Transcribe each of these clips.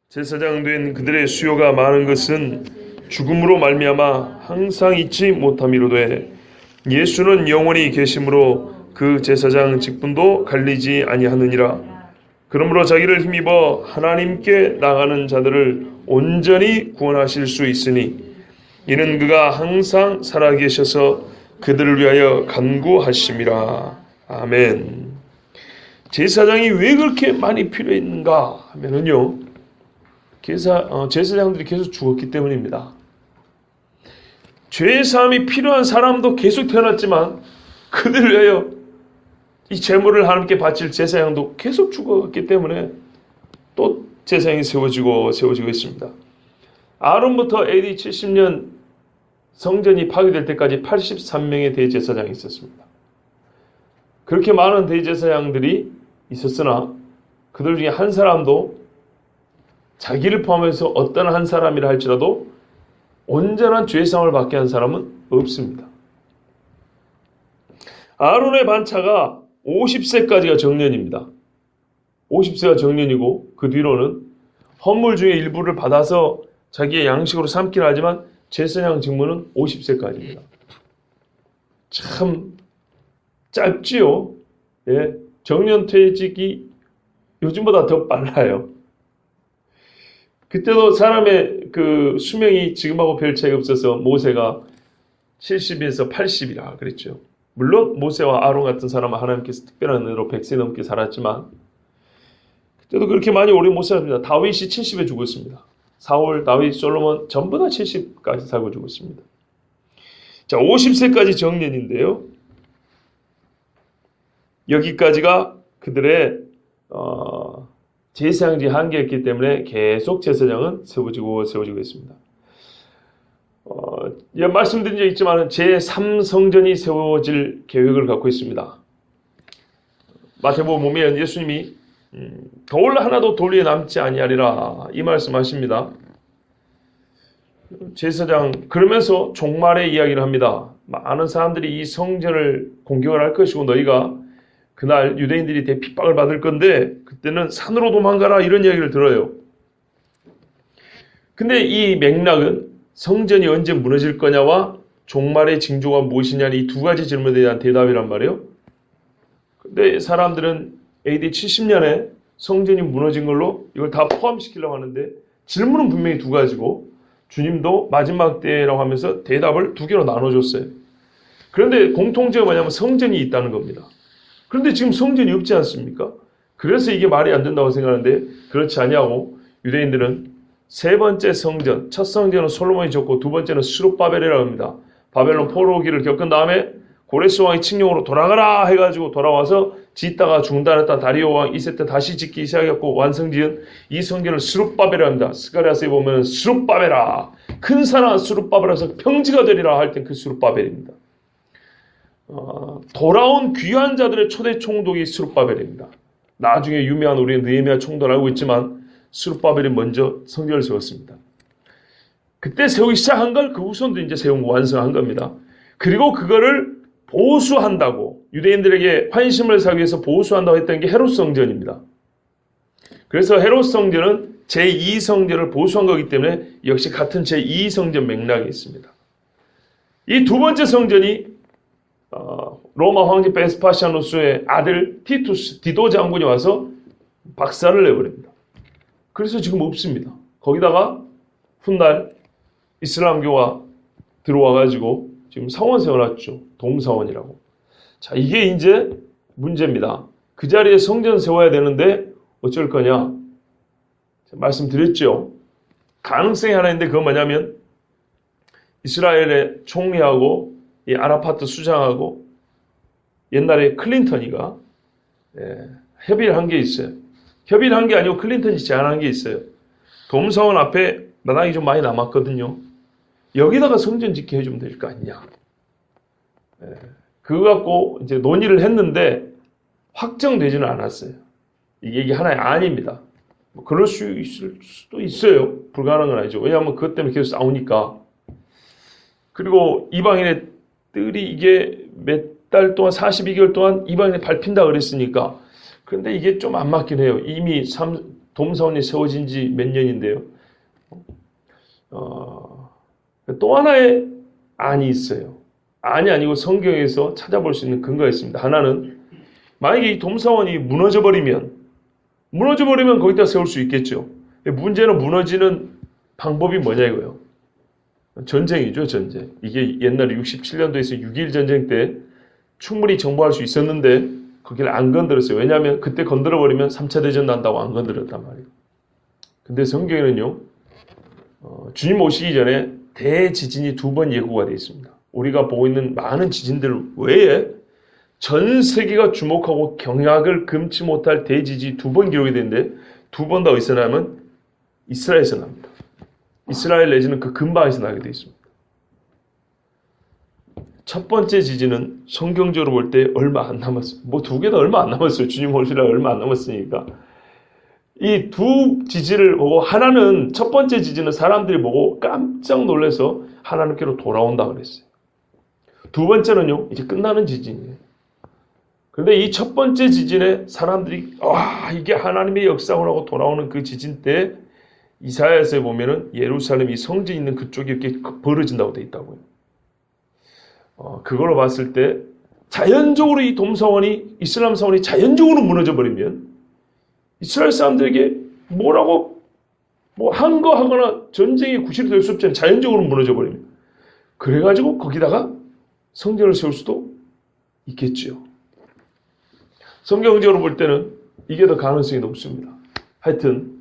제사장 된 그들의 수요가 많은 것은 죽음으로 말미암아 항상 잊지 못함이로되 예수는 영원히 계심으로 그 제사장 직분도 갈리지 아니하느니라. 그러므로 자기를 힘입어 하나님께 나가는 자들을 온전히 구원하실 수 있으니 이는 그가 항상 살아계셔서 그들을 위하여 간구하심이라. 아멘. 제사장이 왜 그렇게 많이 필요했는가 하면은요, 제사장들이 계속 죽었기 때문입니다. 죄사함이 필요한 사람도 계속 태어났지만 그들을 위하여 이 제물을 하나님께 바칠 제사장도 계속 죽었기 때문에 또 제사장이 세워지고 있습니다. 아론부터 AD 70년 성전이 파괴될 때까지 83명의 대제사장이 있었습니다. 그렇게 많은 대제사장들이 있었으나 그들 중에 한 사람도 자기를 포함해서 어떤 한 사람이라 할지라도 온전한 죄사함을 받게 한 사람은 없습니다. 아론의 반차가 50세까지가 정년입니다. 50세가 정년이고 그 뒤로는 헌물 중에 일부를 받아서 자기의 양식으로 삼긴 하지만 제사장 직무는 50세까지입니다. 참 짧지요. 예, 정년 퇴직이 요즘보다 더 빨라요. 그때도 사람의 그 수명이 지금하고 별 차이가 없어서 모세가 70에서 80이라 그랬죠. 물론 모세와 아론 같은 사람은 하나님께서 특별한 은혜로 100세 넘게 살았지만 그때도 그렇게 많이 오래 못 살았습니다. 다윗이 70에 죽었습니다. 사울, 다윗, 솔로몬 전부 다 70까지 살고 죽었습니다. 자, 50세까지 정년인데요. 여기까지가 그들의 제사장직의 한계였기 때문에 계속 제사장은 세워지고 있습니다. 말씀드린 적 있지만 제3성전이 세워질 계획을 갖고 있습니다. 마태복음 보면 예수님이 돌 하나도 돌 위에 남지 아니하리라 이 말씀하십니다. 제사장 그러면서 종말의 이야기를 합니다. 많은 사람들이 이 성전을 공격을 할 것이고 너희가 그날 유대인들이 대핍박을 받을 건데 그때는 산으로 도망가라 이런 이야기를 들어요. 근데 이 맥락은 성전이 언제 무너질 거냐와 종말의 징조가 무엇이냐 이 두 가지 질문에 대한 대답이란 말이에요. 근데 사람들은 AD 70년에 성전이 무너진 걸로 이걸 다 포함시키려고 하는데 질문은 분명히 두 가지고 주님도 마지막 때라고 하면서 대답을 두 개로 나눠줬어요. 그런데 공통점이 뭐냐면 성전이 있다는 겁니다. 그런데 지금 성전이 없지 않습니까? 그래서 이게 말이 안 된다고 생각하는데 그렇지 아니하고 유대인들은 세 번째 성전, 첫 성전은 솔로몬이 짓고 두 번째는 스룹바벨이라고 합니다. 바벨론 포로기를 겪은 다음에 고레스 왕이 칙령으로 돌아가라 해가지고 돌아와서 짓다가 중단했다 다리오 왕 2세 때 다시 짓기 시작했고 완성지은 이 성전을 스룹바벨이라고 합니다. 스가랴서에 보면 스룹바벨아 큰 산아 스룹바벨에서 평지가 되리라 할 땐 그 스룹바벨입니다. 돌아온 귀한 자들의 초대 총독이 스룹바벨입니다. 나중에 유명한 우리 느헤미야 총독을 알고 있지만 스룹바벨이 먼저 성전을 세웠습니다. 그때 세우기 시작한 걸 그 후손도 이제 세운 거 완성한 겁니다. 그리고 그거를 보수한다고 유대인들에게 환심을 사기 위해서 보수한다고 했던 게 헤롯 성전입니다. 그래서 헤롯 성전은 제2성전을 보수한 거기 때문에 역시 같은 제2성전 맥락이 있습니다. 이 두 번째 성전이 로마 황제 베스파시아누스의 아들 티투스 디도 장군이 와서 박살을 내버립니다. 그래서 지금 없습니다. 거기다가 훗날 이슬람교가 들어와가지고 지금 사원 세워놨죠. 동사원이라고. 자, 이게 이제 문제입니다. 그 자리에 성전 세워야 되는데 어쩔 거냐? 말씀드렸죠. 가능성이 하나 있는데 그건 뭐냐면 이스라엘의 총리하고 이 아라파트 수장하고 옛날에 클린턴이가 협의를 한 게 있어요. 협의를 한 게 아니고 클린턴이 제안한 게 있어요. 돔사원 앞에 마당이 좀 많이 남았거든요. 여기다가 성전 짓게 해주면 될 거 아니냐. 그거 갖고 이제 논의를 했는데 확정되지는 않았어요. 이게 하나의 안입니다. 뭐 그럴 수 있을 수도 있어요. 불가능한 건 아니죠. 왜냐하면 그것 때문에 계속 싸우니까. 그리고 이방인의 뜰이 이게 몇 달 동안 42개월 동안 이방인이 밟힌다 그랬으니까. 그런데 이게 좀 안 맞긴 해요. 이미 돔사원이 세워진 지 몇 년인데요. 또 하나의 안이 있어요. 안이 아니고 성경에서 찾아볼 수 있는 근거가 있습니다. 하나는 만약에 이 돔사원이 무너져버리면 거기다 세울 수 있겠죠. 문제는 무너지는 방법이 뭐냐 이거예요. 전쟁이죠, 전쟁. 이게 옛날에 67년도에서 6.21 전쟁 때 충분히 정보할 수 있었는데 거기를 안 건드렸어요. 왜냐하면 그때 건드려버리면 3차 대전 난다고 안 건드렸단 말이에요. 근데 성경에는요, 주님 오시기 전에 대지진이 2번 예고가 되어 있습니다. 우리가 보고 있는 많은 지진들 외에 전 세계가 주목하고 경악을 금치 못할 대지진이 2번 기록이 되는데 2번 다 어디서 나면 이스라엘에서 납니다. 이스라엘 내지는 그 근방에서 나게 되어 있습니다. 첫 번째 지진은 성경적으로 볼 때 얼마 안 남았어요. 뭐 두 개 다 얼마 안 남았어요. 주님 오시라 얼마 안 남았으니까. 이 두 지진을 보고 하나는 첫 번째 지진은 사람들이 보고 깜짝 놀라서 하나님께로 돌아온다 그랬어요. 두 번째는요, 이제 끝나는 지진이에요. 그런데 이 첫 번째 지진에 사람들이 이게 하나님의 역사구나 하고 돌아오는 그 지진 때 이사야서에 보면은 예루살렘 이 성전 있는 그쪽이 이렇게 벌어진다고 돼 있다고요. 그걸로 봤을 때 자연적으로 이 돔사원이 이슬람 사원이 자연적으로 무너져 버리면 이스라엘 사람들에게 뭐라고 뭐 한 거 하거나 전쟁의 구실이 될 수 없잖아요. 자연적으로 무너져 버리면. 그래가지고 거기다가 성전을 세울 수도 있겠지요. 성경적으로 볼 때는 이게 더 가능성이 높습니다. 하여튼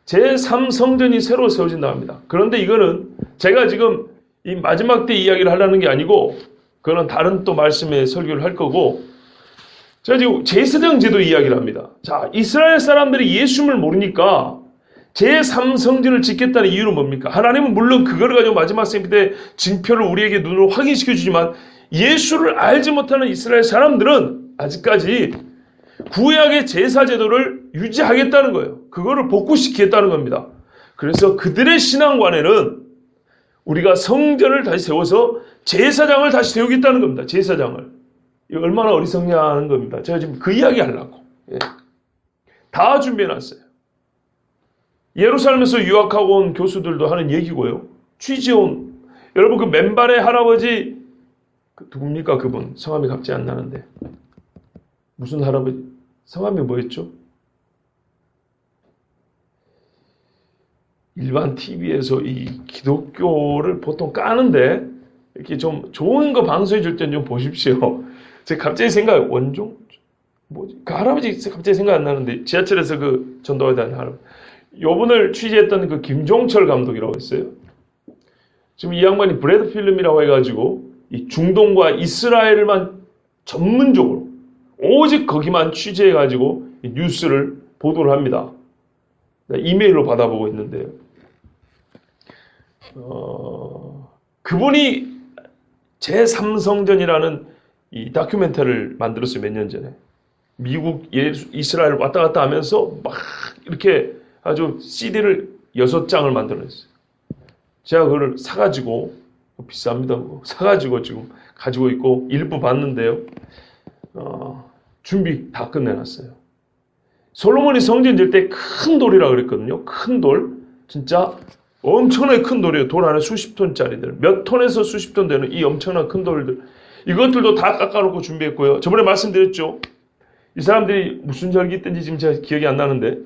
제3성전이 새로 세워진다 합니다. 그런데 이거는 제가 지금 이 마지막 때 이야기를 하려는 게 아니고 그거는 다른 또 말씀에 설교를 할 거고 제가 지금 제사장 제도 이야기를 합니다. 자, 이스라엘 사람들이 예수님을 모르니까 제3성전을 짓겠다는 이유는 뭡니까? 하나님은 물론 그거를 가지고 마지막 생애 때 징표를 우리에게 눈으로 확인시켜 주지만 예수를 알지 못하는 이스라엘 사람들은 아직까지 구약의 제사 제도를 유지하겠다는 거예요. 그거를 복구시키겠다는 겁니다. 그래서 그들의 신앙관에는 우리가 성전을 다시 세워서 제사장을 다시 세우겠다는 겁니다. 제사장을. 이거 얼마나 어리석냐는 겁니다. 제가 지금 그 이야기 하려고. 다 준비해놨어요. 예루살렘에서 유학하고 온 교수들도 하는 얘기고요. 취재온 여러분 그 맨발의 할아버지 누굽니까 그분? 성함이 갑자기 안 나는데. 무슨 할아버지? 성함이 뭐였죠? 일반 TV에서 이 기독교를 보통 까는데 이렇게 좀 좋은 거 방송해 줄 땐 좀 보십시오. 제가 갑자기 원종? 뭐지? 그 할아버지 갑자기 생각 안 나는데 지하철에서 그 전도에 다니는 할아버지. 요분을 취재했던 그 김종철 감독이라고 했어요. 지금 이 양반이 브래드 필름이라고 해가지고 이 중동과 이스라엘만 전문적으로 오직 거기만 취재해가지고 뉴스를 보도를 합니다. 이메일로 받아보고 있는데요. 그분이 제3성전이라는 이 다큐멘터리를 만들었어요. 몇 년 전에. 미국, 이스라엘 왔다 갔다 하면서 막 이렇게 아주 CD를 6장을 만들어냈어요. 제가 그걸 사가지고, 비쌉니다. 사가지고 지금 가지고 있고 일부 봤는데요. 준비 다 끝내놨어요. 솔로몬이 성전 질 때 큰 돌이라고 그랬거든요. 큰 돌. 진짜 엄청나게 큰 돌이에요. 돌 안에 수십 톤짜리들. 몇 톤에서 수십 톤 되는 이 엄청난 큰 돌들. 이것들도 다 깎아놓고 준비했고요. 저번에 말씀드렸죠. 이 사람들이 무슨 절기 때인지 지금 제가 기억이 안 나는데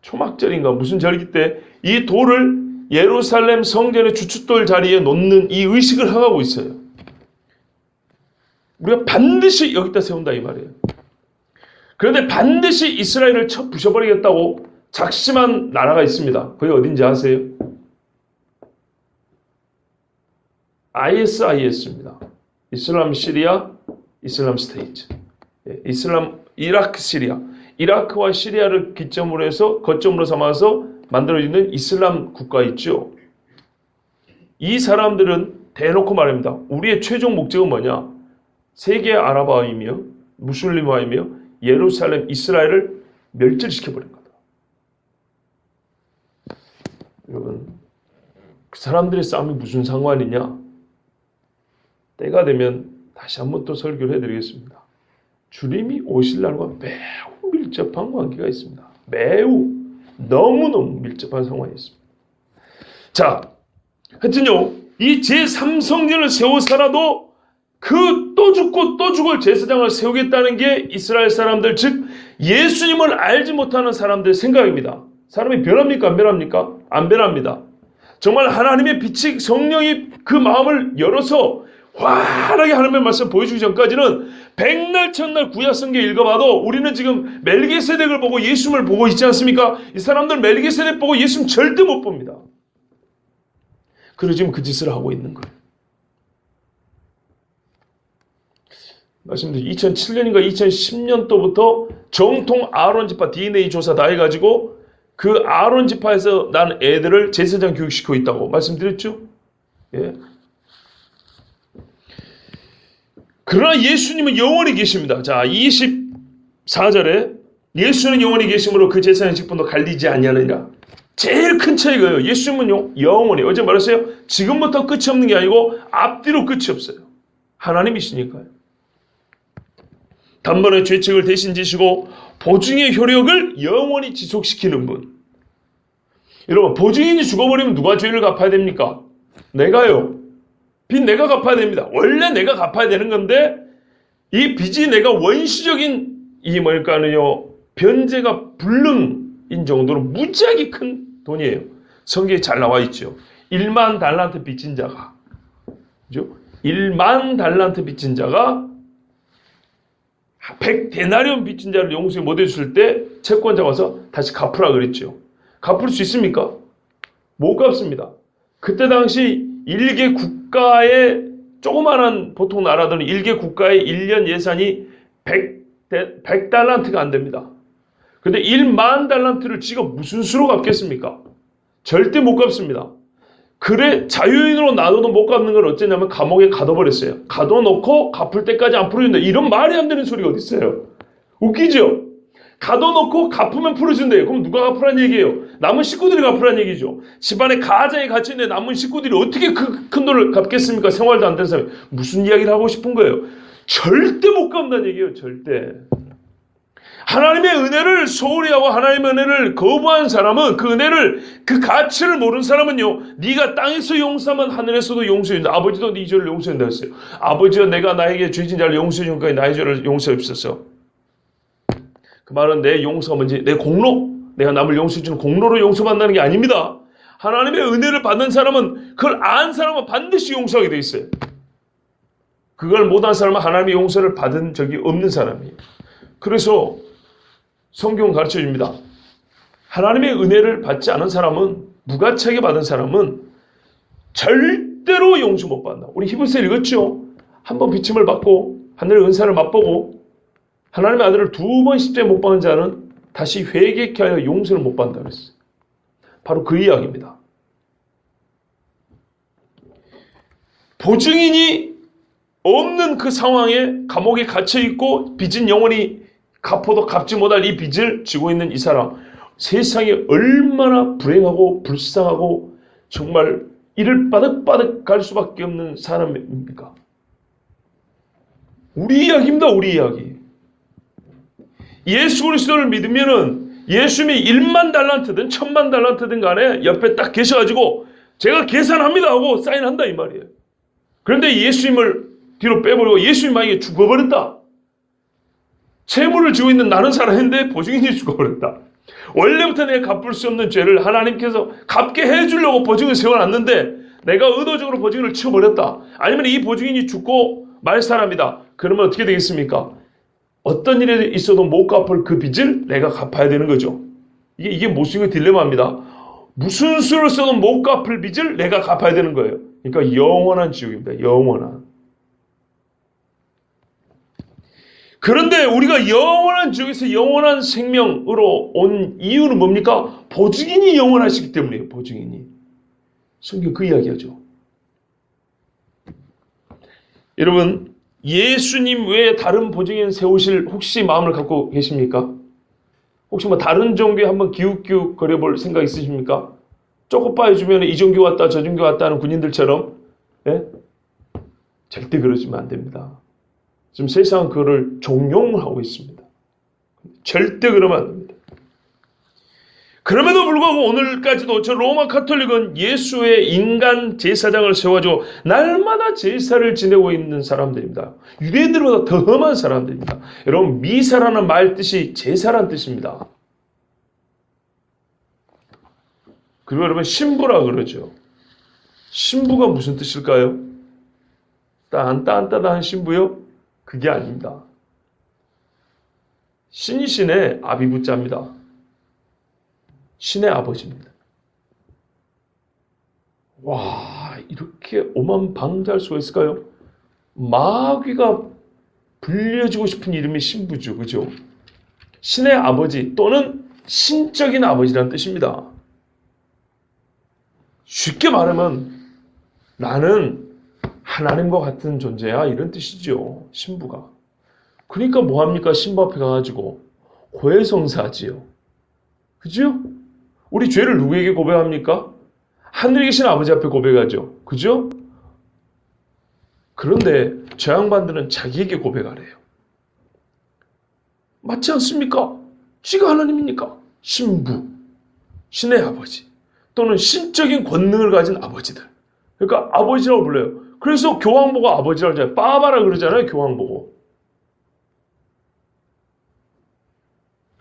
초막절인가 무슨 절기 때 이 돌을 예루살렘 성전의 주춧돌 자리에 놓는 이 의식을 하고 있어요. 우리가 반드시 여기다 세운다 이 말이에요. 그런데 반드시 이스라엘을 쳐 부셔버리겠다고 작심한 나라가 있습니다. 그게 어딘지 아세요? ISIS입니다. 이슬람 시리아, 이슬람 스테이트. 이슬람 이라크 시리아. 이라크와 시리아를 기점으로 해서 거점으로 삼아서 만들어지는 이슬람 국가 있죠. 이 사람들은 대놓고 말합니다. 우리의 최종 목적은 뭐냐? 세계 아랍화이며 무슬림화이며 예루살렘 이스라엘을 멸절시켜버린 거다. 여러분, 그 사람들의 싸움이 무슨 상관이냐? 때가 되면 다시 한번 또 설교를 해드리겠습니다. 주님이 오실 날과 매우 밀접한 관계가 있습니다. 매우. 너무너무 밀접한 상황이 있습니다. 자, 하여튼요, 이 제3성전을 세워서라도 그 또 죽고 또 죽을 제사장을 세우겠다는 게 이스라엘 사람들, 즉 예수님을 알지 못하는 사람들의 생각입니다. 사람이 변합니까? 안 변합니까? 안 변합니다. 정말 하나님의 빛이, 성령이 그 마음을 열어서 환하게 하나님의 말씀 보여주기 전까지는 백날 천날 구약성경 읽어봐도 우리는 지금 멜기세덱을 보고 예수님을 보고 있지 않습니까? 이 사람들 멜기세덱 보고 예수님 절대 못 봅니다. 그래서 지금 그 짓을 하고 있는 거예요. 말씀드린 2007년인가 2010년도부터 정통 아론 지파 DNA 조사 다 해가지고 그 아론 지파에서 난 애들을 제사장 교육시키고 있다고 말씀드렸죠? 예. 그러나 예수님은 영원히 계십니다. 자, 24절에 예수는 영원히 계심으로 그 제사장 직분도 갈리지 아니하느니라. 제일 큰 차이가요. 예수님은 영원히, 어제 말했어요. 지금부터 끝이 없는 게 아니고 앞뒤로 끝이 없어요. 하나님이시니까요. 단번에 죄책을 대신 지시고 보증의 효력을 영원히 지속시키는 분. 여러분, 보증인이 죽어버리면 누가 죄를 갚아야 됩니까? 내가요. 빚 내가 갚아야 됩니다. 원래 내가 갚아야 되는 건데 이 빚이 내가 원시적인 이 뭘까는요, 변제가 불능인 정도로 무지하게 큰 돈이에요. 성경에 잘 나와 있죠. 1만 달란트 빚진 자가, 그죠? 1만 달란트 빚진 자가 100데나리온 빚진 자를 용서에 못 해줬을 때 채권자가 와서 다시 갚으라 그랬죠. 갚을 수 있습니까? 못 갚습니다. 그때 당시 일개 국가의 조그마한 보통 나라들은 일개 국가의 1년 예산이 100달란트가 안 됩니다. 근데 1만 달란트를 지가 무슨 수로 갚겠습니까? 절대 못 갚습니다. 그래 자유인으로 놔둬도 못 갚는 건 어쩌냐면 감옥에 가둬버렸어요. 가둬놓고 갚을 때까지 안 풀어준다. 이런 말이 안 되는 소리가 어디 있어요? 웃기죠? 가둬놓고 갚으면 풀어준대요. 그럼 누가 갚으란 얘기예요? 남은 식구들이 갚으란 얘기죠. 집안에 가장이 갇혀있는데 남은 식구들이 어떻게 그 큰 돈을 갚겠습니까? 생활도 안 되는 사람이. 무슨 이야기를 하고 싶은 거예요? 절대 못 갚는다는 얘기예요. 절대. 하나님의 은혜를 소홀히 하고 하나님의 은혜를 거부한 사람은 그 은혜를, 그 가치를 모르는 사람은요, 네가 땅에서 용서하면 하늘에서도 용서해준다. 아버지도 네 죄를 용서한다 했어요. 아버지여 내가 나에게 죄진 자를 용서해 준 거에 나의 죄를 용서했었어. 그 말은 내 용서가 뭔지, 내 공로, 내가 남을 용서해 주는 공로로 용서받는다는 게 아닙니다. 하나님의 은혜를 받는 사람은, 그걸 안 사람은 반드시 용서하게 돼 있어요. 그걸 못한 사람은 하나님의 용서를 받은 적이 없는 사람이에요. 그래서 성경은 가르쳐 줍니다. 하나님의 은혜를 받지 않은 사람은, 무가치하게 받은 사람은 절대로 용서 못 받는다. 우리 히브리서 읽었죠? 한 번 비침을 받고 하늘의 은사를 맛보고 하나님의 아들을 2번 십자에 못 박은 자는 다시 회개케 하여 용서를 못 받는다 그랬어요. 바로 그 이야기입니다. 보증인이 없는 그 상황에 감옥에 갇혀있고 빚은 영원히 갚아도 갚지 못할 이 빚을 지고 있는 이 사람, 세상에 얼마나 불행하고 불쌍하고 정말 이를 바득바득 갈 수밖에 없는 사람입니까? 우리 이야기입니다. 우리 이야기. 예수 그리스도를 믿으면은 예수님이 1만 달란트든 1000만 달란트든 간에 옆에 딱 계셔가지고 제가 계산합니다 하고 사인한다 이 말이에요. 그런데 예수님을 뒤로 빼버리고 예수님 만약에 죽어버렸다. 채무를 지고 있는 나는 살아있는데 보증인이 죽어버렸다. 원래부터 내가 갚을 수 없는 죄를 하나님께서 갚게 해주려고 보증을 세워놨는데 내가 의도적으로 보증인을 치워버렸다. 아니면 이 보증인이 죽고 말 사람이다. 그러면 어떻게 되겠습니까? 어떤 일이 있어도 못 갚을 그 빚을 내가 갚아야 되는 거죠. 이게 모순의 딜레마입니다. 무슨 수를 써도 못 갚을 빚을 내가 갚아야 되는 거예요. 그러니까 영원한 지옥입니다. 영원한. 그런데 우리가 영원한 지옥에서 영원한 생명으로 온 이유는 뭡니까? 보증인이 영원하시기 때문이에요. 보증인이. 성경 그 이야기하죠. 여러분, 예수님 외에 다른 보증인 세우실 혹시 마음을 갖고 계십니까? 혹시 뭐 다른 종교에 한번 기웃기웃 거려볼 생각 있으십니까? 쪼꼬빠 해주면 이 종교 왔다 저 종교 왔다 하는 군인들처럼, 예? 절대 그러시면 안 됩니다. 지금 세상은 그거를 종용하고 있습니다. 절대 그러면 안 됩니다. 그럼에도 불구하고 오늘까지도 저 로마 카톨릭은 예수의 인간 제사장을 세워줘 날마다 제사를 지내고 있는 사람들입니다. 유대인들보다 더 험한 사람들입니다. 여러분, 미사라는 말 뜻이 제사란 뜻입니다. 그리고 여러분, 신부라 그러죠. 신부가 무슨 뜻일까요? 딴딴따다한 신부요? 그게 아닙니다. 신이신의 아비부자입니다. 신의 아버지입니다. 와, 이렇게 오만방자할 수가 있을까요? 마귀가 불려주고 싶은 이름이 신부죠. 그죠? 신의 아버지 또는 신적인 아버지라는 뜻입니다. 쉽게 말하면 나는 하나님과 같은 존재야, 이런 뜻이죠. 신부가. 그러니까 뭐합니까? 신부 앞에 가가지고 고해성사하지요. 그죠? 우리 죄를 누구에게 고백합니까? 하늘에 계신 아버지 앞에 고백하죠. 그죠? 그런데 저 양반들은 자기에게 고백하래요. 맞지 않습니까? 쥐가 하나님입니까? 신부, 신의 아버지, 또는 신적인 권능을 가진 아버지들. 그러니까 아버지라고 불러요. 그래서 교황보고 아버지라고 하잖아요. 빠바라 그러잖아요, 교황보고.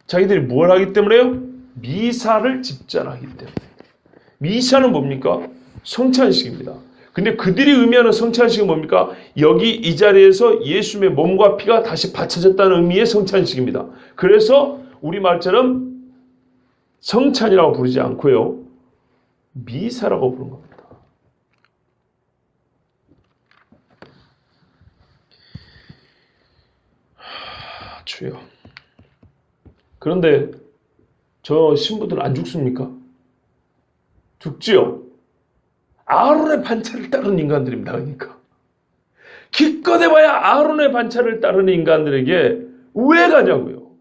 자기들이 뭘 하기 때문에요? 미사를 집전하기 때문에. 미사는 뭡니까? 성찬식입니다. 근데 그들이 의미하는 성찬식은 뭡니까? 여기 이 자리에서 예수님의 몸과 피가 다시 바쳐졌다는 의미의 성찬식입니다. 그래서 우리말처럼 성찬이라고 부르지 않고요, 미사라고 부른 겁니다. 주여. 그런데 저 신부들은 안 죽습니까? 죽지요. 아론의 반차를 따르는 인간들입니다. 그러니까 기껏 해봐야 아론의 반차를 따르는 인간들에게 왜 가냐고요.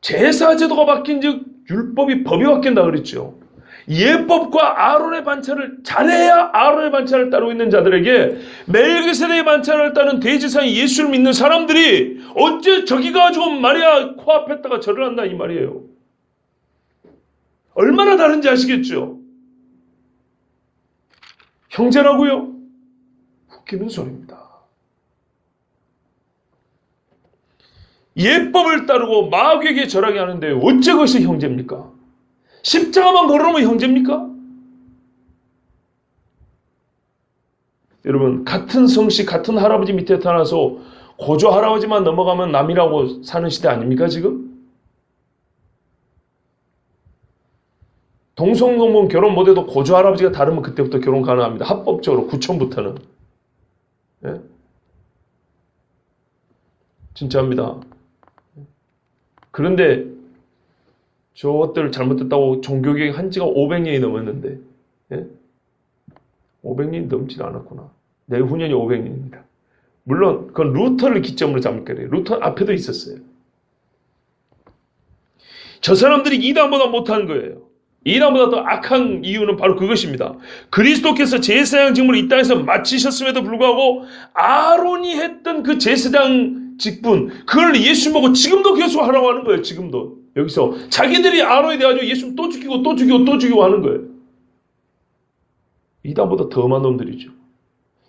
제사제도가 바뀐 즉 율법이 법이 바뀐다 그랬죠. 예법과 아론의 반차를 잘해야 아론의 반차를 따르고 있는 자들에게 멜기세덱의 반차를 따른 대제사장 예수를 믿는 사람들이 어째 저기 가지고 마리아 코앞에다가 절을 한다 이 말이에요. 얼마나 다른지 아시겠죠? 형제라고요? 웃기는 소리입니다. 예법을 따르고 마귀에게 절하게 하는데 어째 그것이 형제입니까? 십자가만 걸어놓으면 형제입니까? 여러분, 같은 성씨 같은 할아버지 밑에 태어나서 고조 할아버지만 넘어가면 남이라고 사는 시대 아닙니까 지금? 동성동본 결혼 못해도 고조 할아버지가 다르면 그때부터 결혼 가능합니다. 합법적으로 구촌부터는. 예? 진짜입니다. 그런데 저것들 잘못됐다고 종교개혁 한 지가 500년이 넘었는데, 예? 500년이 넘질 않았구나. 내후년이 500년입니다. 물론 그건 루터를 기점으로 잡을 거예요. 루터 앞에도 있었어요. 저 사람들이 이단보다 못한 거예요. 이단보다 더 악한 이유는 바로 그것입니다. 그리스도께서 제사장 직무를 이 땅에서 마치셨음에도 불구하고 아론이 했던 그 제사장 직분, 그걸 예수 보고 지금도 계속 하라고 하는 거예요. 지금도. 여기서 자기들이 아론에 대해서 예수님 또 죽이고 또 죽이고 또 죽이고 하는 거예요. 이단보다 더 험한 놈들이죠.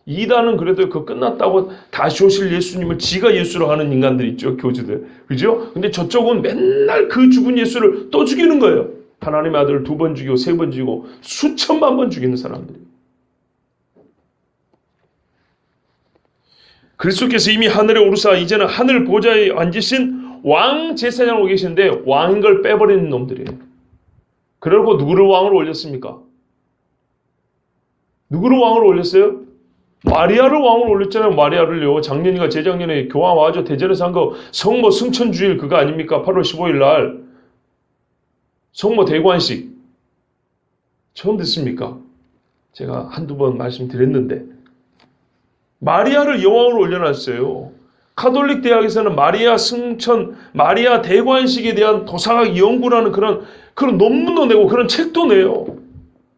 이단은 그래도 그 끝났다고 다시 오실 예수님을 지가 예수로 하는 인간들 있죠. 교주들. 그죠? 근데 저쪽은 맨날 그 죽은 예수를 또 죽이는 거예요. 하나님의 아들을 2번 죽이고 3번 죽이고 수천만 번 죽이는 사람들이. 그리스도께서 이미 하늘에 오르사 이제는 하늘 보좌에 앉으신 왕 제사장으로 계시는데 왕인 걸 빼버리는 놈들이에요. 그러고 누구를 왕으로 올렸습니까? 누구를 왕으로 올렸어요? 마리아를 왕으로 올렸잖아요. 마리아를요. 작년인가 재작년에 교황 와가지고 대전에서 한 거 성모 승천주일 그거 아닙니까? 8월 15일 날 성모 대관식 처음 듣습니까? 제가 한두 번 말씀드렸는데 마리아를 여왕으로 올려놨어요. 카톨릭 대학에서는 마리아 승천, 마리아 대관식에 대한 도사학 연구라는 그런 논문도 내고 그런 책도 내요.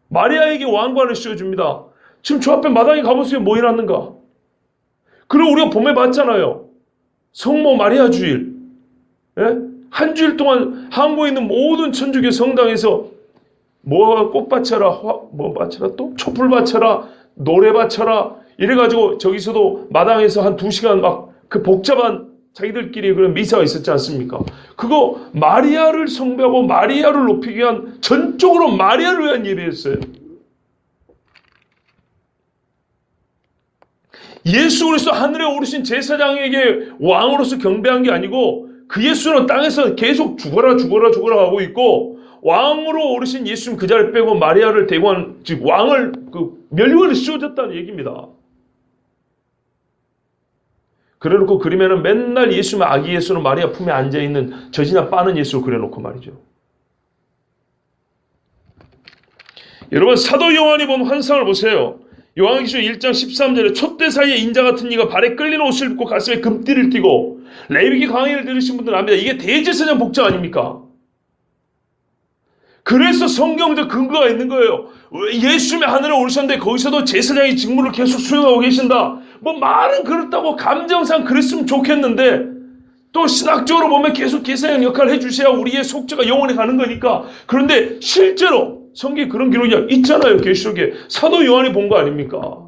마리아에게 왕관을 씌워줍니다. 지금 저 앞에 마당에 가보세요. 뭐 해놨는가? 그리고 우리가 봄에 봤잖아요. 성모 마리아 주일. 예? 한 주일 동안 한국에 있는 모든 천주교 성당에서 뭐 꽃 바쳐라, 뭐 바쳐라 또 촛불 바쳐라, 노래 바쳐라 이래가지고 저기서도 마당에서 한 2시간 막 그 복잡한 자기들끼리 그런 미사가 있었지 않습니까? 그거 마리아를 숭배하고 마리아를 높이기 위한 전적으로 마리아를 위한 예배였어요. 예수 그리스도 하늘에 오르신 제사장에게 왕으로서 경배한 게 아니고 그 예수는 땅에서 계속 죽어라 하고 있고 왕으로 오르신 예수는 그 자리를 빼고 마리아를 대고한 즉 왕을 그 멸류관을 씌워줬다는 얘기입니다. 그래놓고 그림에는 맨날 예수는 아기 예수는 마리아 품에 앉아있는 젖이나 빠는 예수를 그려놓고 말이죠. 여러분 사도 요한이 본 환상을 보세요. 요한계시록 1장 13절에 촛대 사이에 인자 같은 이가 발에 끌리는 옷을 입고 가슴에 금띠를 띠고 레위기 강의를 들으신 분들은 압니다. 이게 대제사장 복장 아닙니까? 그래서 성경적 근거가 있는 거예요. 예수님이 하늘에 오르셨는데 거기서도 제사장의 직무를 계속 수행하고 계신다. 뭐 말은 그렇다고 감정상 그랬으면 좋겠는데 또 신학적으로 보면 계속 제사장 역할을 해주셔야 우리의 속죄가 영원히 가는 거니까. 그런데 실제로 성경에 그런 기록이 있잖아요. 계시록에 사도 요한이 본 거 아닙니까?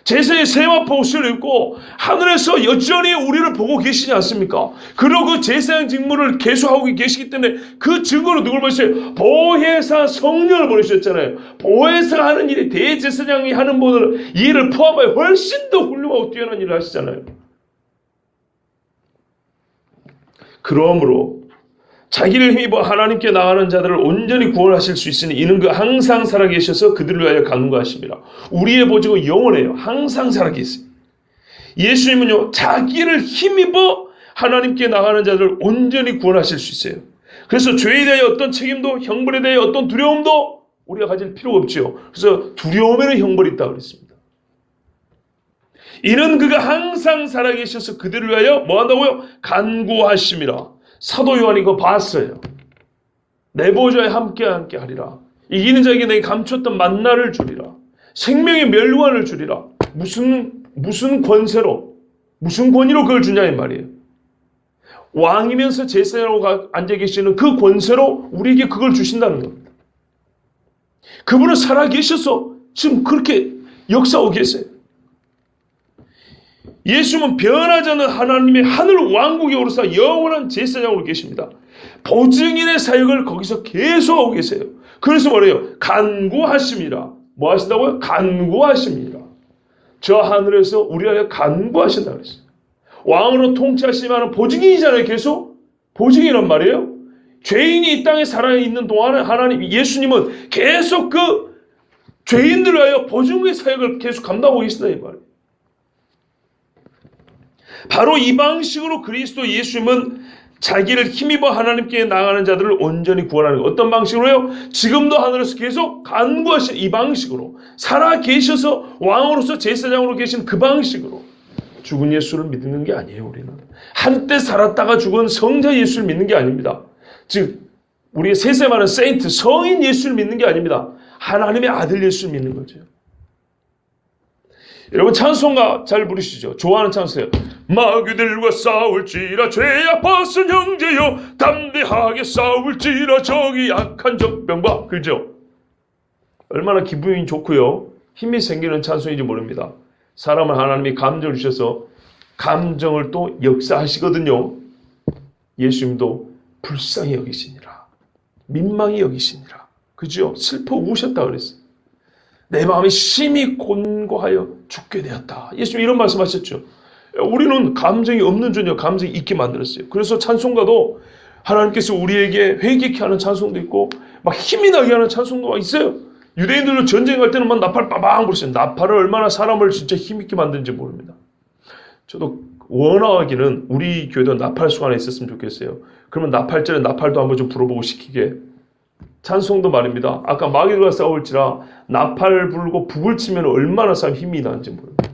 제사의 세마포 옷을 입고 하늘에서 여전히 우리를 보고 계시지 않습니까? 그리고 그 제사장 직무를 계속하고 계시기 때문에 그 증거로 누굴 보셨어요? 보혜사 성령을 보내주셨잖아요. 보혜사가 하는 일이 대제사장이 하는 모든 일을 포함하여 훨씬 더 훌륭하고 뛰어난 일을 하시잖아요. 그러므로 자기를 힘입어 하나님께 나가는 자들을 온전히 구원하실 수 있으니 이는 그 항상 살아계셔서 그들을 위하여 간구하십니다. 우리의 보증은 영원해요. 항상 살아계세요. 예수님은요 자기를 힘입어 하나님께 나가는 자들을 온전히 구원하실 수 있어요. 그래서 죄에 대해 어떤 책임도 형벌에 대해 어떤 두려움도 우리가 가질 필요가 없죠. 그래서 두려움에는 형벌이 있다고 그랬습니다. 이는 그가 항상 살아계셔서 그들을 위하여 뭐 한다고요? 간구하심이라. 사도 요한이 그거 봤어요. 내 보좌에 함께 하리라. 이기는 자에게 내게 감췄던 만나를 주리라. 생명의 멸류관을 주리라. 무슨 권세로 무슨 권위로 그걸 주냐 이 말이에요. 왕이면서 제사장으로 앉아 계시는 그 권세로 우리에게 그걸 주신다는 겁니다. 그분은 살아계셔서 지금 그렇게 역사하고 계세요. 예수님은 변하지 않는 하나님의 하늘 왕국에 오르사 영원한 제사장으로 계십니다. 보증인의 사역을 거기서 계속하고 계세요. 그래서 뭐래요? 간구하심이라. 뭐 하신다고요? 간구하심이라. 저 하늘에서 우리가 간구하신다 그랬어요. 왕으로 통치하시지만 보증인이잖아요. 계속 보증이란 말이에요. 죄인이 이 땅에 살아있는 동안에 하나님 예수님은 계속 그 죄인들을 위하여 보증의 사역을 계속 감당하고 계신다 이 말이에요. 바로 이 방식으로 그리스도 예수님은 자기를 힘입어 하나님께 나가는 자들을 온전히 구원하는 것. 어떤 방식으로요? 지금도 하늘에서 계속 간구하신 이 방식으로 살아 계셔서 왕으로서 제사장으로 계신 그 방식으로 죽은 예수를 믿는 게 아니에요. 우리는 한때 살았다가 죽은 성자 예수를 믿는 게 아닙니다. 즉 우리의 세세 많은 세인트 성인 예수를 믿는 게 아닙니다. 하나님의 아들 예수를 믿는 거죠. 여러분 찬송가 잘 부르시죠? 좋아하는 찬송이에요. 마귀들과 싸울지라 죄 아팠은 형제여 담대하게 싸울지라 저기 약한 적병과 그죠? 얼마나 기분이 좋고요. 힘이 생기는 찬송인지 모릅니다. 사람은 하나님이 감정을 주셔서 감정을 또 역사하시거든요. 예수님도 불쌍히 여기시니라. 민망히 여기시니라. 그죠? 슬퍼 우셨다 그랬어요. 내 마음이 심히 곤고하여 죽게 되었다. 예수님 이런 말씀하셨죠. 우리는 감정이 없는 존재, 감정이 있게 만들었어요. 그래서 찬송가도 하나님께서 우리에게 회개케 하는 찬송도 있고 막 힘이 나게 하는 찬송도 있어요. 유대인들도 전쟁할 때는 막 나팔 빠방 부르셨어요. 나팔을 얼마나 사람을 진짜 힘있게 만드는지 모릅니다. 저도 원하기는 우리 교회도 나팔수가 하나 있었으면 좋겠어요. 그러면 나팔절에 나팔도 한번 좀 불어보고 시키게. 찬송도 말입니다. 아까 마귀들과 싸울지라 나팔 불고 북을 치면 얼마나 사람 힘이 나는지 모릅니다.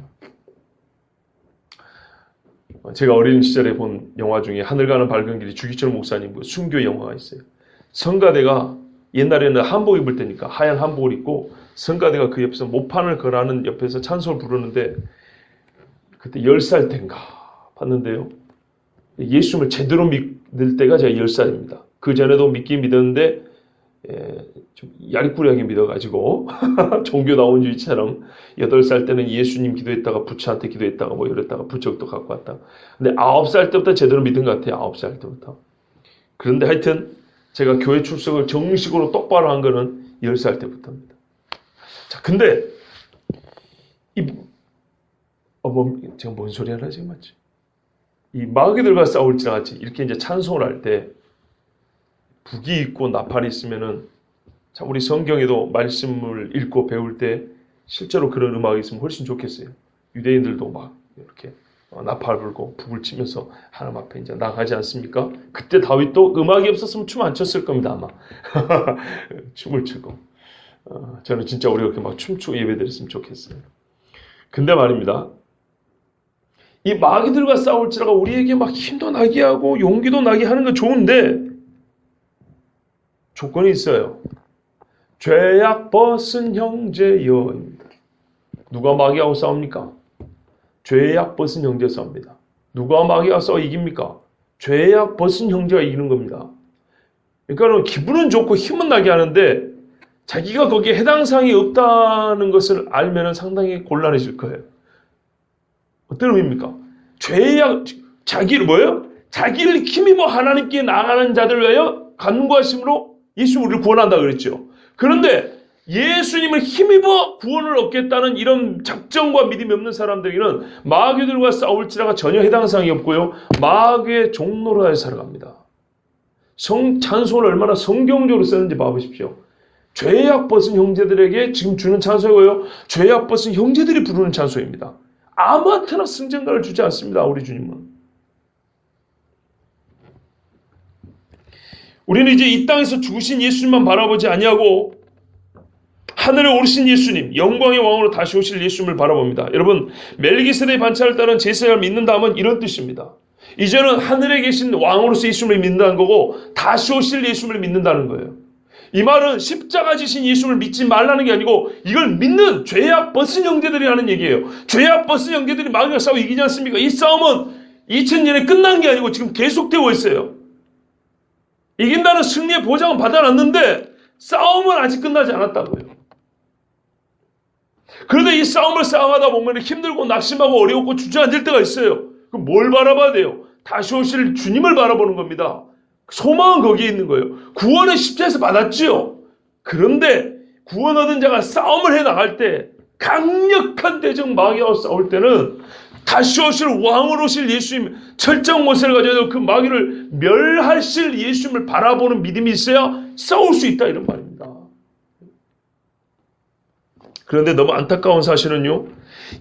제가 어린 시절에 본 영화 중에 하늘 가는 밝은 길이 주기철 목사님 그 순교 영화가 있어요. 성가대가 옛날에는 한복 입을 때니까 하얀 한복을 입고 성가대가 그 옆에서 모판을 걸어하는 옆에서 찬송을 부르는데 그때 10살 때인가 봤는데요. 예수님을 제대로 믿을 때가 제가 10살입니다. 그 전에도 믿긴 믿었는데 좀 야리꾸리하게 믿어가지고 종교다원주의처럼 8살 때는 예수님 기도했다가 부처한테 기도했다가 뭐 이랬다가 부적도 갖고 왔다. 근데 9살 때부터 제대로 믿은 것 같아요. 9살 때부터. 그런데 하여튼 제가 교회 출석을 정식으로 똑바로 한 거는 10살 때부터입니다. 자, 근데 제가 뭔 소리 하나 지금 맞지? 이 마귀들과 싸울지라 같이 이렇게 이제 찬송을 할 때 북이 있고 나팔이 있으면은 참 우리 성경에도 말씀을 읽고 배울 때 실제로 그런 음악이 있으면 훨씬 좋겠어요. 유대인들도 막 이렇게 나팔 불고 북을 치면서 하나님 앞에 이제 나가지 않습니까? 그때 다윗도 음악이 없었으면 춤 안 췄을 겁니다 아마. 춤을 추고 저는 진짜 우리가 이렇게 막 춤추고 예배드렸으면 좋겠어요. 근데 말입니다. 이 마귀들과 싸울지라가 우리에게 막 힘도 나게 하고 용기도 나게 하는 건 좋은데 조건이 있어요. 죄악 벗은 형제여입니다. 누가 마귀하고 싸웁니까? 죄악 벗은 형제 싸웁니다. 누가 마귀하고 싸워 이깁니까? 죄악 벗은 형제가 이기는 겁니다. 그러니까 기분은 좋고 힘은 나게 하는데 자기가 거기에 해당 사항이 없다는 것을 알면 상당히 곤란해질 거예요. 어떤 의미입니까? 죄악, 자기를 뭐예요? 자기를 힘입어 하나님께 나아가는 자들 외에 간구하심으로 예수님 우리를 구원한다 그랬죠. 그런데 예수님을 힘입어 구원을 얻겠다는 이런 작정과 믿음이 없는 사람들에게는 마귀들과 싸울지라가 전혀 해당 사항이 없고요. 마귀의 종로로 다시 살아갑니다. 찬송을 얼마나 성경적으로 쓰는지 봐보십시오. 죄악 벗은 형제들에게 지금 주는 찬송이고요. 죄악 벗은 형제들이 부르는 찬송입니다. 아무한테나 승전가를 주지 않습니다. 우리 주님은. 우리는 이제 이 땅에서 죽으신 예수님만 바라보지 아니하고 하늘에 오르신 예수님, 영광의 왕으로 다시 오실 예수님을 바라봅니다. 여러분, 멜기세덱의 반차를 따른 제사장을 믿는다 하면 이런 뜻입니다. 이제는 하늘에 계신 왕으로서 예수님을 믿는다는 거고 다시 오실 예수님을 믿는다는 거예요. 이 말은 십자가 지신 예수님을 믿지 말라는 게 아니고 이걸 믿는 죄악 벗은 형제들이 하는 얘기예요. 죄악 벗은 형제들이 마귀와 싸워 이기지 않습니까? 이 싸움은 2000년에 끝난 게 아니고 지금 계속되고 있어요. 이긴다는 승리의 보장은 받아놨는데 싸움은 아직 끝나지 않았다고요. 그런데 이 싸움을 싸워가다 보면 힘들고 낙심하고 어려웠고 주저앉을 때가 있어요. 그럼 뭘 바라봐야 돼요? 다시 오실 주님을 바라보는 겁니다. 소망은 거기에 있는 거예요. 구원은 십자가에서 받았지요. 그런데 구원 얻은 자가 싸움을 해나갈 때 강력한 대적 마귀와 싸울 때는 다시 오실 왕으로 오실 예수님 철저한 모세를 가져서 그 마귀를 멸하실 예수님을 바라보는 믿음이 있어야 싸울 수 있다 이런 말입니다. 그런데 너무 안타까운 사실은요.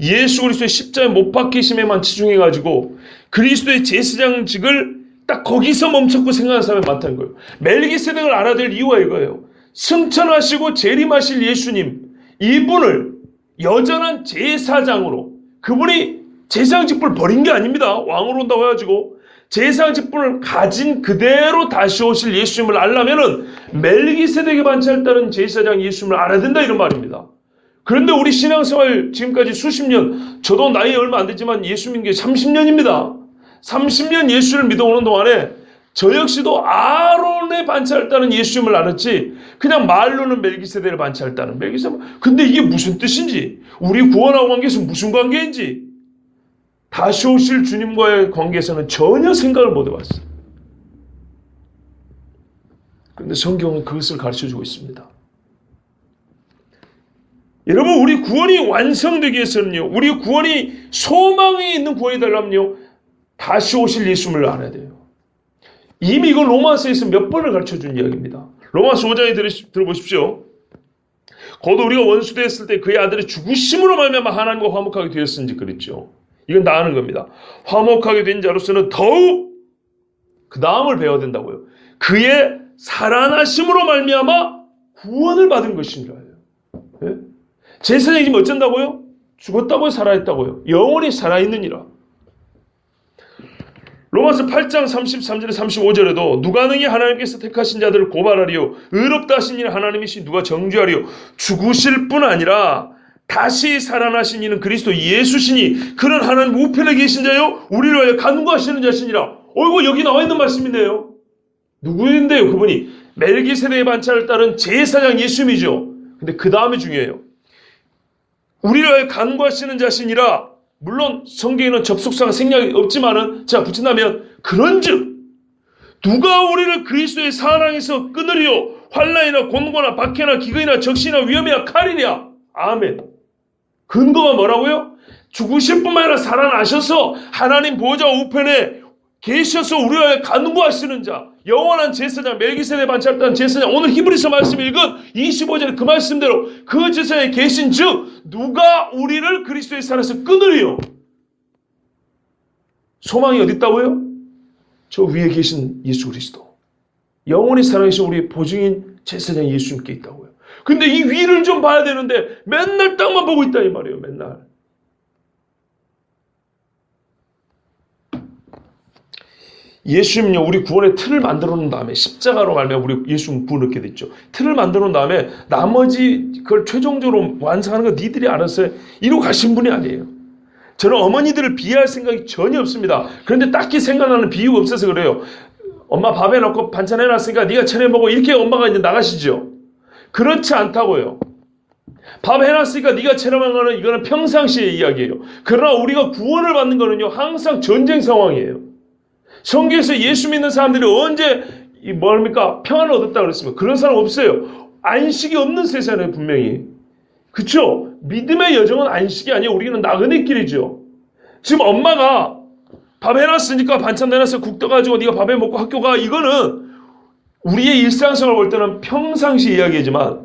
예수 그리스도의 십자가에 못 박히심에만 치중해가지고 그리스도의 제사장직을 딱 거기서 멈췄고 생각하는 사람이 많다는 거예요. 멜기세덱을 알아야 될 이유가 이거예요. 승천하시고 재림하실 예수님 이분을 여전한 제사장으로 그분이 제사장 직분을 버린 게 아닙니다. 왕으로 온다고 해가지고 제사장 직분을 가진 그대로 다시 오실 예수님을 알려면은 멜기세덱의 반차를 따른 제사장 예수님을 알아야 된다 이런 말입니다. 그런데 우리 신앙생활 지금까지 수십 년, 저도 나이 얼마 안 되지만 예수 믿는 게 30년입니다. 30년 예수를 믿어오는 동안에 저 역시도 아론의 반차를 따른 예수님을 알았지 그냥 말로는 멜기세덱을 반차를 따른 멜기세덱. 근데 이게 무슨 뜻인지 우리 구원하고 관계에서 무슨 관계인지 다시 오실 주님과의 관계에서는 전혀 생각을 못 해봤어요. 그런데 성경은 그것을 가르쳐주고 있습니다. 여러분 우리 구원이 완성되기 위해서는요. 우리 구원이 소망이 있는 구원이 되려면요. 다시 오실 예수님을 알아야 돼요. 이미 이걸 로마서에서 몇 번을 가르쳐준 이야기입니다. 로마서 5장에 들어보십시오. 곧 우리가 원수되었을 때 그의 아들의 죽으심으로 말미암아 하나님과 화목하게 되었은지 그랬죠. 이건 다 아는 겁니다. 화목하게 된 자로서는 더욱 그 다음을 배워야 된다고요. 그의 살아나심으로 말미암아 구원을 받은 것인가요? 네? 제사장이 지금 어쩐다고요? 죽었다고요? 살아있다고요? 영원히 살아있느니라. 로마서 8장 33절에 35절에도 누가 능히 하나님께서 택하신 자들을 고발하리요 의롭다 하신 이는 하나님이시 누가 정죄하리요 죽으실 뿐 아니라 다시 살아나신 이는 그리스도 예수시니 그는 하나님 우편에 계신 자요 우리를 위하여 간구하시는 자시니라. 이거 여기 나와 있는 말씀인데요. 누구인데요? 그분이 멜기세덱의 반차를 따른 제사장 예수님이죠. 근데 그 다음에 중요해요. 우리를 간구하시는 자신이라. 물론 성경에는 접속사가 생략이 없지만은 자 붙인다면 그런즉 누가 우리를 그리스도의 사랑에서 끊으리요? 환난이나 곤고나 박해나 기근이나 적시나 위험이나 칼이랴. 아멘. 근거가 뭐라고요? 죽으실 뿐만 아니라 살아나셔서 하나님 보좌 우편에 계셔서 우리와 간구하시는 자, 영원한 제사장, 멜기세덱 반차를 따른 제사장, 오늘 히브리서 말씀 읽은 25절의 그 말씀대로 그 제사장에 계신 즉 누가 우리를 그리스도의 사랑에서 끊으리요? 소망이 어디 있다고요? 저 위에 계신 예수 그리스도, 영원히 살아계신 우리 보증인 제사장 예수님께 있다고요. 근데 이 위를 좀 봐야 되는데 맨날 땅만 보고 있다 이 말이에요. 맨날. 예수님요, 우리 구원의 틀을 만들어 놓은 다음에 십자가로 말미암아 우리 예수님 구원 얻게 됐죠. 틀을 만들어 놓은 다음에 나머지 그걸 최종적으로 완성하는 거 니들이 알아서 이러고 가신 분이 아니에요. 저는 어머니들을 비하할 생각이 전혀 없습니다. 그런데 딱히 생각나는 비유가 없어서 그래요. 엄마 밥에 넣고 반찬 해놨으니까 네가 차려 먹어 이렇게 엄마가 이제 나가시죠. 그렇지 않다고요. 밥 해놨으니까 네가 차려 먹는 이거는 평상시의 이야기예요. 그러나 우리가 구원을 받는 거는요 항상 전쟁 상황이에요. 성경에서 예수 믿는 사람들이 언제 뭡니까 평안을 얻었다 그랬습니까? 그런 사람 없어요. 안식이 없는 세상에 분명히. 그렇죠? 믿음의 여정은 안식이 아니에요. 우리는 나그네 길이죠. 지금 엄마가 밥 해놨으니까 반찬 내놨어 국 떠가지고 네가 밥에 먹고 학교 가. 이거는 우리의 일상생활을 볼 때는 평상시 이야기지만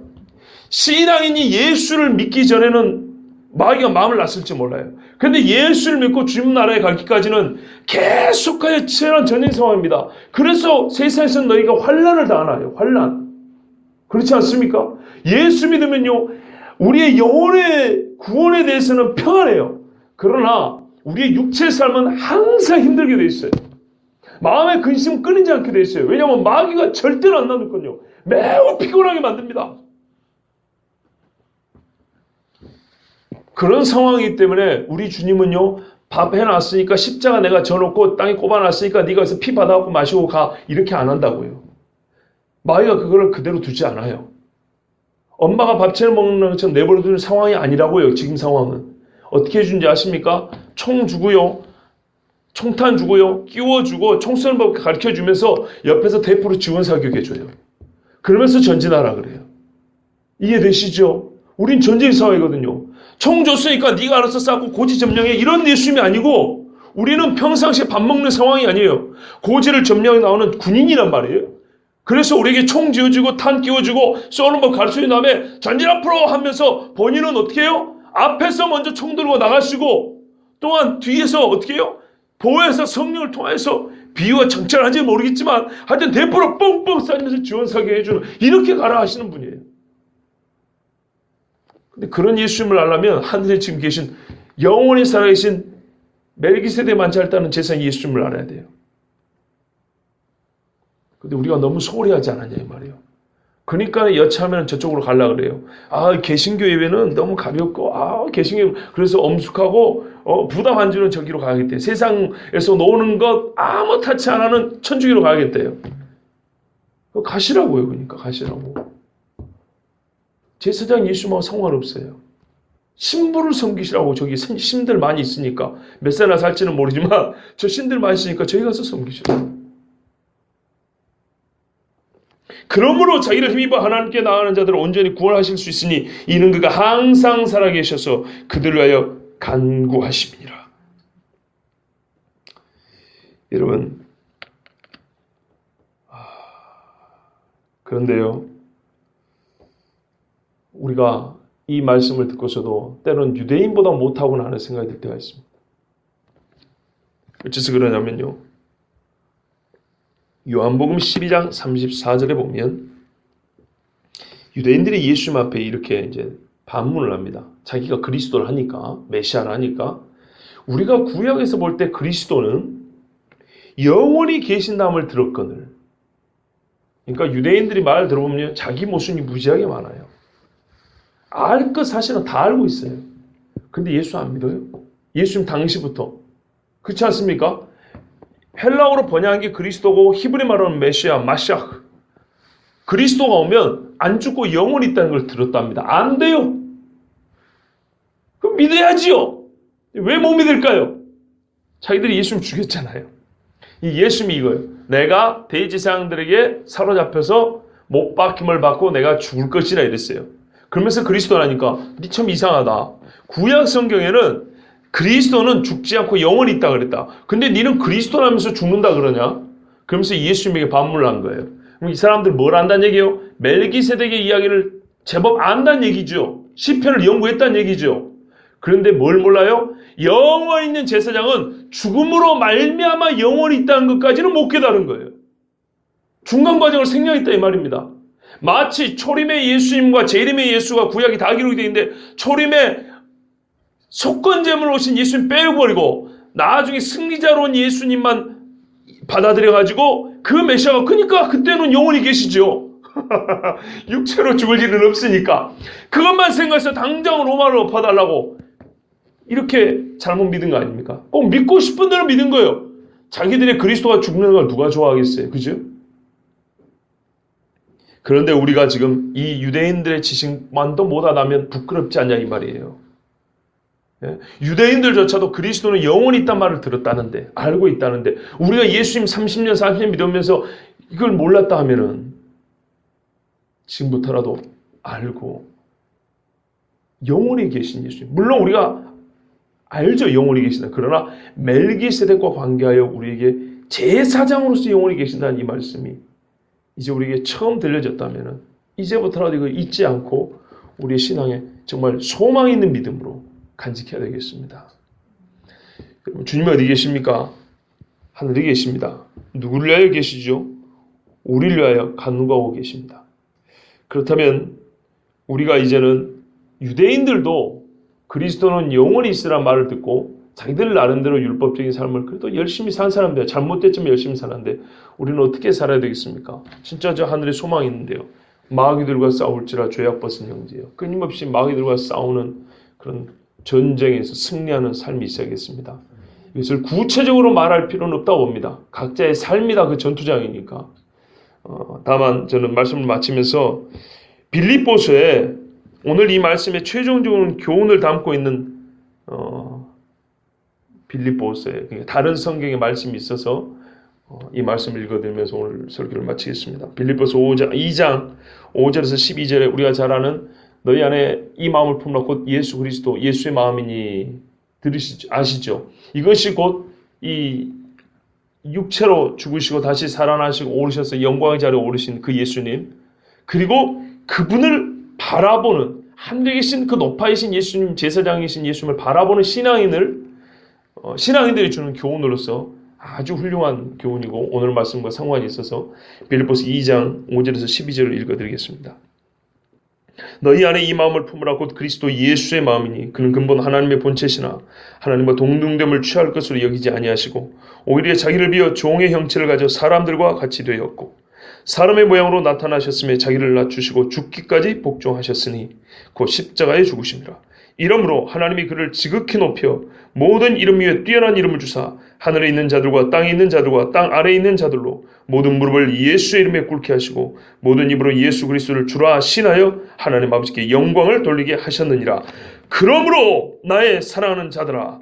신앙인이 예수를 믿기 전에는 마귀가 마음을 놨을지 몰라요. 그런데 예수를 믿고 주님 나라에 가기까지는 계속하여 치열한 전쟁 상황입니다. 그래서 세상에서 너희가 환난을 당하나요? 환난. 그렇지 않습니까? 예수 믿으면요 우리의 영혼의 구원에 대해서는 평안해요. 그러나 우리의 육체의 삶은 항상 힘들게 돼 있어요. 마음의 근심은 끊이지 않게 돼 있어요. 왜냐하면 마귀가 절대로 안 놔둘거든요. 매우 피곤하게 만듭니다. 그런 상황이기 때문에 우리 주님은요 밥 해놨으니까 십자가 내가 져놓고 땅에 꼽아놨으니까 네가 가서 피 받아갖고 마시고 가 이렇게 안 한다고요. 마귀가 그거를 그대로 두지 않아요. 엄마가 밥채를 먹는 것처럼 내버려두는 상황이 아니라고요. 지금 상황은 어떻게 해준지 아십니까? 총 주고요, 총탄 주고요, 끼워주고 총 쏘는 법 가르쳐주면서 옆에서 대포로 지원 사격해줘요. 그러면서 전진하라 그래요. 이해되시죠? 우린 전쟁 상황이거든요. 총 줬으니까 네가 알아서 싸고 고지 점령해 이런 예수님이 아니고 우리는 평상시에 밥 먹는 상황이 아니에요. 고지를 점령해 나오는 군인이란 말이에요. 그래서 우리에게 총 쥐어주고 탄 끼워주고 쏘는 법 가르쳐준 다음에 전진 앞으로 하면서 본인은 어떻게 해요? 앞에서 먼저 총 들고 나가시고 또한 뒤에서 어떻게 해요? 보호해서 성령을 통해서 비유가 적절한지 모르겠지만 하여튼 대포로 뻥뻥 쏴면서 지원 사격해주는 이렇게 가라 하시는 분이에요. 근데 그런 예수님을 알려면 하늘에 지금 계신 영원히 살아계신 멜기세덱 반차를 따는 제사장 예수님을 알아야 돼요. 근데 우리가 너무 소홀히 하지 않았냐 이 말이에요. 그러니까 여차하면 저쪽으로 가려고 그래요. 아 개신교 예배는 너무 가볍고 개신교 그래서 엄숙하고 부담 안 주는 저기로 가야겠대요. 세상에서 노는 것 아무 타치 안 하는 천주교로 가야겠대요. 가시라고요. 그러니까 가시라고. 제사장 예수님하고 상관없어요. 신부를 섬기시라고. 저기 신들 많이 있으니까 몇 살이나 살지는 모르지만 저 신들 많이 있으니까 저희 가서 섬기시라고. 그러므로 자기를 힘입어 하나님께 나아가는 자들을 온전히 구원하실 수 있으니 이는 그가 항상 살아계셔서 그들을 위하여 간구하심이니라. 여러분 그런데요 우리가 이 말씀을 듣고서도 때로는 유대인보다 못하구나 하는 생각이 들 때가 있습니다. 어째서 그러냐면요. 요한복음 12장 34절에 보면 유대인들이 예수님 앞에 이렇게 이제 반문을 합니다. 자기가 그리스도를 하니까, 메시아를 하니까. 우리가 구약에서 볼 때 그리스도는 영원히 계신다함을 들었거늘. 그러니까 유대인들이 말을 들어보면 자기 모순이 무지하게 많아요. 알 것 사실은 다 알고 있어요. 근데 예수 안 믿어요? 예수님 당시부터. 그렇지 않습니까? 헬라어로 번역한 게 그리스도고 히브리 말로는 메시아, 마샤흐. 그리스도가 오면 안 죽고 영원히 있다는 걸 들었답니다. 안 돼요. 그럼 믿어야지요. 왜 못 믿을까요? 자기들이 예수님 죽였잖아요. 이 예수님이 이거예요. 내가 대제사장들에게 사로잡혀서 못 박힘을 받고 내가 죽을 것이라 이랬어요. 그러면서 그리스도라니까 니 참 이상하다. 구약 성경에는 그리스도는 죽지 않고 영원히 있다 그랬다. 근데 니는 그리스도라면서 죽는다 그러냐? 그러면서 예수님에게 반문을 한 거예요. 그럼 이 사람들 뭘 안다는 얘기예요? 멜기세덱의 이야기를 제법 안다는 얘기죠. 시편을 연구했다는 얘기죠. 그런데 뭘 몰라요? 영원히 있는 제사장은 죽음으로 말미암아 영원히 있다는 것까지는 못 깨달은 거예요. 중간 과정을 생략했다 이 말입니다. 마치 초림의 예수님과 재림의 예수가 구약이 다 기록이 되어 있는데 초림의 속건제물로 오신 예수님 빼버리고 나중에 승리자로 온 예수님만 받아들여가지고 그 메시아가 그러니까 그때는 영원히 계시죠. 육체로 죽을 일은 없으니까 그것만 생각해서 당장 로마를 엎어달라고 이렇게 잘못 믿은 거 아닙니까? 꼭 믿고 싶은 대로 믿은 거예요. 자기들의 그리스도가 죽는 걸 누가 좋아하겠어요? 그죠? 그런데 우리가 지금 이 유대인들의 지식만도 못하다면 부끄럽지 않냐 이 말이에요. 예? 유대인들조차도 그리스도는 영원히 있단 말을 들었다는데 알고 있다는데 우리가 예수님 30년 40년 믿으면서 이걸 몰랐다 하면은 지금부터라도 알고 영원히 계신 예수님 물론 우리가 알죠 영원히 계신다. 그러나 멜기세덱과 관계하여 우리에게 제사장으로서 영원히 계신다는 이 말씀이 이제 우리에게 처음 들려졌다면 이제부터라도 이거 잊지 않고 우리의 신앙에 정말 소망 있는 믿음으로 간직해야 되겠습니다. 여러분, 주님 어디 계십니까? 하늘에 계십니다. 누구를 위하여 계시죠? 우리를 위하여 간구하고 계십니다. 그렇다면 우리가 이제는 유대인들도 그리스도는 영원히 있으란 말을 듣고 자기들 나름대로 율법적인 삶을 그래도 열심히 산 사람들 잘못됐지만 열심히 사는데 우리는 어떻게 살아야 되겠습니까? 진짜 저 하늘에 소망이 있는데요. 마귀들과 싸울지라 죄악 벗은 형제요. 끊임없이 마귀들과 싸우는 그런 전쟁에서 승리하는 삶이 있어야겠습니다. 이것을 구체적으로 말할 필요는 없다고 봅니다. 각자의 삶이다 그 전투장이니까. 다만 저는 말씀을 마치면서 빌립보서에 오늘 이 말씀의 최종적인 교훈을 담고 있는 빌립보서에 다른 성경의 말씀이 있어서 이 말씀을 읽어드리면서 오늘 설교를 마치겠습니다. 빌립보서 2장 5절에서 12절에 우리가 잘 아는 너희 안에 이 마음을 품으라 곧 예수 그리스도 예수의 마음이니 아시죠? 이것이 곧 이 육체로 죽으시고 다시 살아나시고 오르셔서 영광의 자리에 오르신 그 예수님 그리고 그분을 바라보는 하늘에 계신 그 높아이신 예수님 제사장이신 예수님을 바라보는 신앙인들이 주는 교훈으로서 아주 훌륭한 교훈이고 오늘 말씀과 상관이 있어서 빌립보서 2장 5절에서 12절을 읽어드리겠습니다. 너희 안에 이 마음을 품으라 곧 그리스도 예수의 마음이니 그는 근본 하나님의 본체시나 하나님과 동등됨을 취할 것으로 여기지 아니하시고 오히려 자기를 비어 종의 형체를 가져 사람들과 같이 되었고 사람의 모양으로 나타나셨음에 자기를 낮추시고 죽기까지 복종하셨으니 곧 십자가에 죽으심이라. 이러므로 하나님이 그를 지극히 높여 모든 이름 위에 뛰어난 이름을 주사 하늘에 있는 자들과 땅에 있는 자들과 땅 아래에 있는 자들로 모든 무릎을 예수의 이름에 꿇게 하시고 모든 입으로 예수 그리스도를 주라 신하여 하나님 아버지께 영광을 돌리게 하셨느니라. 그러므로 나의 사랑하는 자들아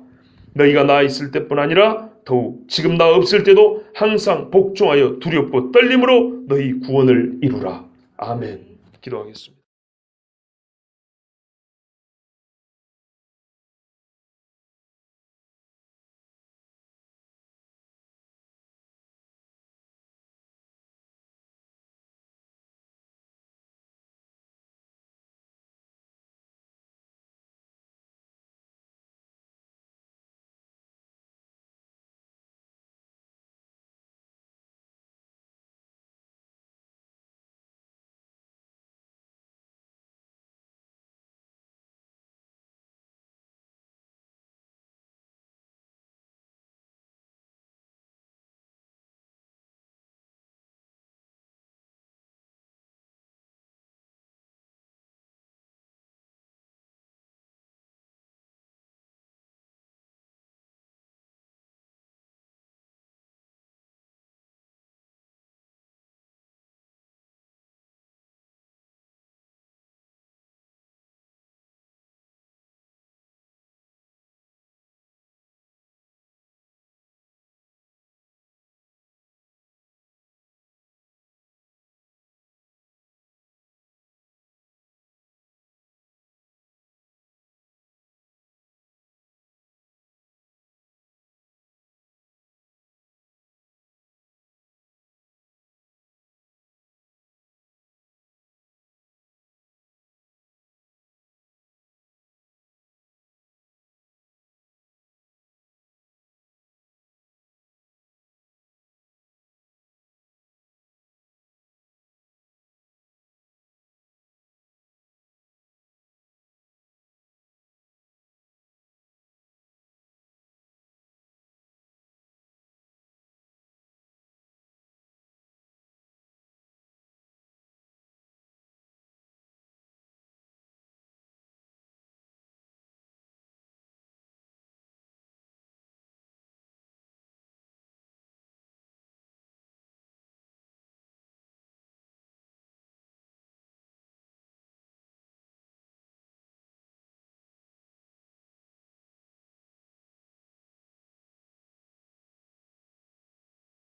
너희가 나 있을 때뿐 아니라 더욱 지금 나 없을 때도 항상 복종하여 두렵고 떨림으로 너희 구원을 이루라. 아멘. 기도하겠습니다.